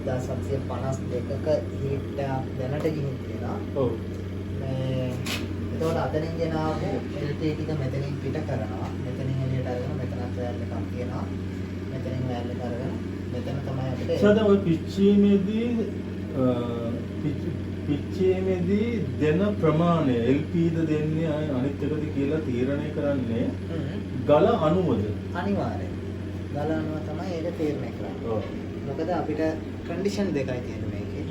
1752ක heat දැනට ගිහින් තියෙනවා. ඔව්. එතකොට අතනින් ගෙන ආපු LT ටික මෙතනින් පිට කරනවා. මෙතනින් එළියට අරගෙන මෙතනත් වෑල් එකක් තියෙනවා. මෙතනින් වෑල් එක අරගෙන මෙතන තමයි අපිට සදා ඔය පිච්චීමේදී දෙන ප්‍රමාණය LP ද දෙන්නේ අනිත් එකද කියලා තීරණය කරන්නේ ගල අණුවද? අනිවාර්යයෙන්. ගල අණුව තමයි ඒක තීරණය කරන්නේ. ඔව්. මොකද අපිට කන්ඩිෂන් දෙකයි තියෙන්නේ මේකේ.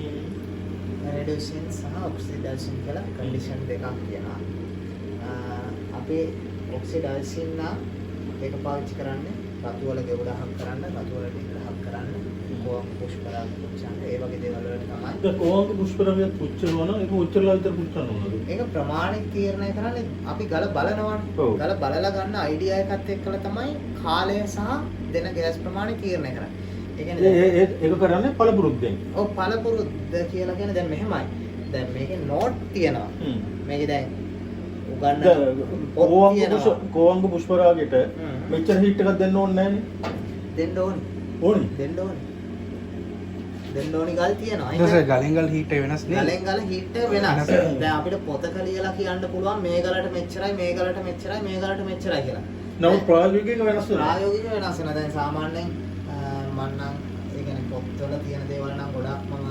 රෙඩියුෂන් සහ ඔක්සිඩේෂන් කියලා කන්ඩිෂන් දෙකක් තියෙනවා. අපේ ඔක්සිඩේෂන් නම් ඒක පාවිච්චි කරන්නේ රතු වල ගෙවුඩහක් කරන්න, රතු වල ටිකක් කරන්න, කොහොම පුෂ්පරාග පුච්චන්න, ඒ වගේ දේවල් වලට තමයි. ඒක කොහොමද පුෂ්පරාගයක් පුච්චනවා නම් ඒක උච්චරලා විතර පුච්චන්න ඕනද? ඒක ප්‍රමාණික තීරණය කරන්නේ අපි ගල බලනවනේ. ඔව්. ගල බලලා ගන්න අයිඩියා එකත් එක්කලා තමයි කාලය සහ දෙන ගෑස් ප්‍රමාණය තීරණය කරන්නේ. ඒ කියන්නේ ඒක කරන්නේ පළපුරුද්දෙන්. ඔව් පළපුරුද්ද කියලා කියන්නේ දැන් මෙහෙමයි. දැන් මේකේ නෝට් තියෙනවා. මේකේ දැන් උගන්න කෝවංග පුෂ්පරාගයට මෙච්චර හීට් එකක් දෙන්න ඕනේ නැහනේ. දෙන්න ඕනේ. ඕනේ. දෙන්න ඕනේ. දෙන්න ඕනේ ගල් තියෙනවා. ඒක ගලෙන් ගල හීට් එක වෙනස් නේ. ගලෙන් ගල හීට් එක වෙනස්. දැන් අපිට පොතක ලියලා කියන්න පුළුවන් මේ ගලට මෙච්චරයි, මේ ගලට මෙච්චරයි, මේ ගලට මෙච්චරයි කියලා. නමුත් ප්‍රායෝගිකව වෙනස් වෙනවා. ප්‍රායෝගිකව වෙනස් වෙනවා. දැන් සාමාන්‍යයෙන් මම නම් ඒ කියන්නේ පොත්වල තියෙන දේවල් නම් ගොඩක් මම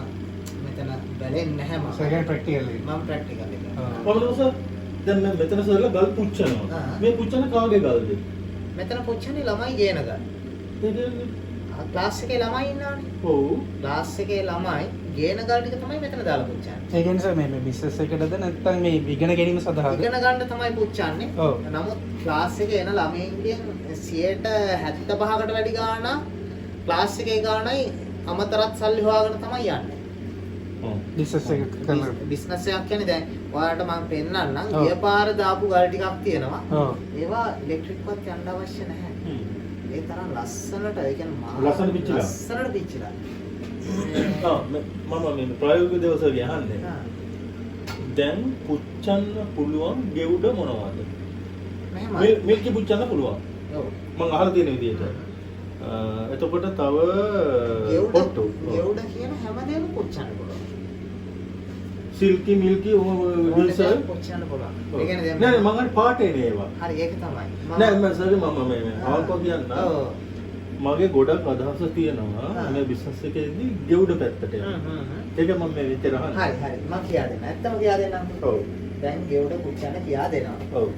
මෙතන බැලෙන්නේ නැහැ මම. සෙකන්ඩ් ප්‍රැක්ටිකල් එක. මම ප්‍රැක්ටිකල් එක. කොහොමද දැන් මම මෙතන සරලා ගල් පුච්චනවා. මේ පුච්චන කාගේ ගල්ද? මෙතන පුච්චන්නේ ළමයි ගේන ගල්. ක්ලාස් එකේ ළමයි ඉන්නවනේ. ඔව්. ක්ලාස් එකේ ළමයි ගේන ගල් ටික තමයි මෙතන දාලා පුච්චන්නේ. ඒ කියන්නේ මේ බිස්නස් එකටද නැත්නම් මේ ඉගෙන ගැනීම සඳහාද? ඉගෙන ගන්න තමයි පුච්චන්නේ. ඔව්. නමුත් ක්ලාස් එකේ එන ළමයින්ගෙන් 75%කට වැඩි ගාණක් ක්ලාස් එකේ ගාණයි අමතරත් සල්ලි හොයාගෙන තමයි යන්නේ. බිස්නස් එක කරලා බිස්නස් එකක් කියන්නේ දැන් ඔයාලට මම පෙන්නන්නම් ගිය පාර දාපු ගල් ටිකක් තියෙනවා. ඔව්. ඒවා ඉලෙක්ට්‍රික්වත් යන්න අවශ්‍ය නැහැ. ඒ තරම් ලස්සනට ඒ කියන්නේ ලස්සන පිච්චිලා. ලස්සනට පිච්චිලා. මම මේ ප්‍රායෝගික දවසට යහන්නේ. දැන් පුච්චන්න පුළුවන් ගෙවුඩ මොනවද? මෙහෙමයි. මිල්කි පුච්චන්න පුළුවන්. ඔව්. මම අහලා තියෙන විදිහට. එතකොට තව පොට්ටු. ගෙවුඩ කියන හැමදේම පුච්චන්න පුළුවන්. සිල්කි මිල්කි ඩීසල් පුච්චන්න පුළුවන්. ඒ කියන්නේ දැන් නෑ මම පාටේ නේ ඒවා. හරි ඒක තමයි. නෑ මම සරි මම මේ ආල්කෝ කියන්න. ඔව්. මගේ ගොඩක් අදහස තියෙනවා මේ බිස්නස් එකේදී ගෙවුඩ පැත්තට යන්න. ඒක මම මේ විතර අහන්නේ. හරි හරි මම කියා දෙන්න. ඇත්තම කියා දෙන්නම්. ඔව්. දැන් ගෙවුඩ පුච්චන්න කියා දෙනවා. ඔව්.